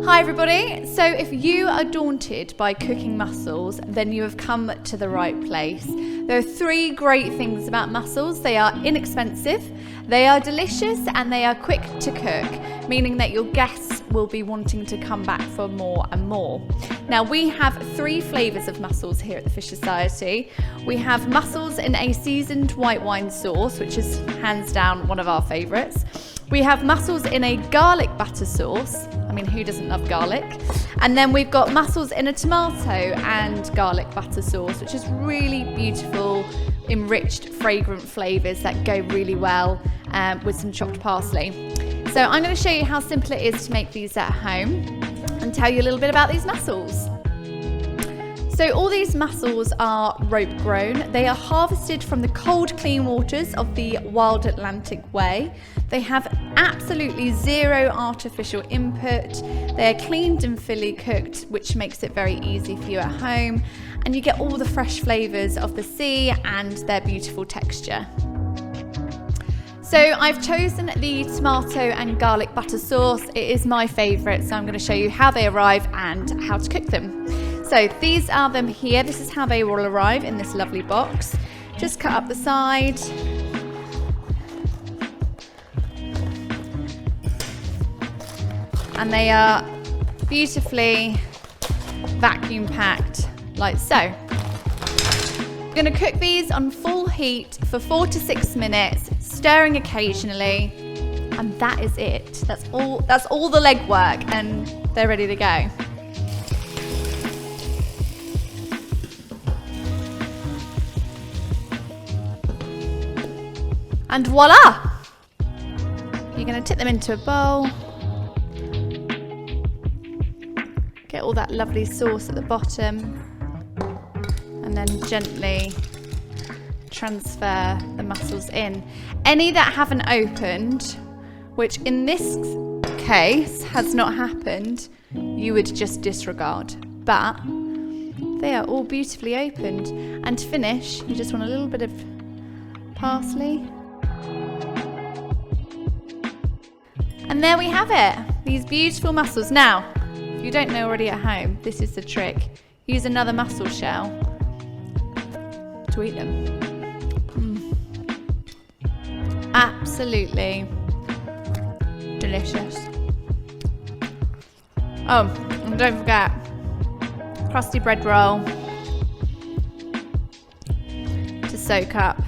Hi everybody, so if you are daunted by cooking mussels, then you have come to the right place. There are three great things about mussels. They are inexpensive, they are delicious, and they are quick to cook, meaning that your guests will be wanting to come back for more and more. Now we have three flavours of mussels here at the Fish Society. We have mussels in a seasoned white wine sauce, which is hands down one of our favourites. We have mussels in a garlic butter sauce. I mean, who doesn't love garlic? And then we've got mussels in a tomato and garlic butter sauce, which is really beautiful, enriched, fragrant flavours that go really well with some chopped parsley. So I'm going to show you how simple it is to make these at home and tell you a little bit about these mussels. So all these mussels are rope grown. They are harvested from the cold, clean waters of the wild Atlantic Way. They have absolutely zero artificial input. They're cleaned and fully cooked, which makes it very easy for you at home. And you get all the fresh flavours of the sea and their beautiful texture. So I've chosen the tomato and garlic butter sauce. It is my favourite, so I'm going to show you how they arrive and how to cook them. So these are them here. This is how they will arrive in this lovely box. Just cut up the side. And they are beautifully vacuum packed like so. I'm going to cook these on full heat for 4 to 6 minutes, stirring occasionally, and that is it. That's all the legwork, and they're ready to go. And voila! You're going to tip them into a bowl. Get all that lovely sauce at the bottom. And then gently transfer the mussels in. Any that haven't opened, which in this case has not happened, you would just disregard. But they are all beautifully opened. And to finish, you just want a little bit of parsley. And there we have it, these beautiful mussels. Now, if you don't know already at home, this is the trick. Use another mussel shell to eat them. Absolutely delicious. Oh, and don't forget, crusty bread roll to soak up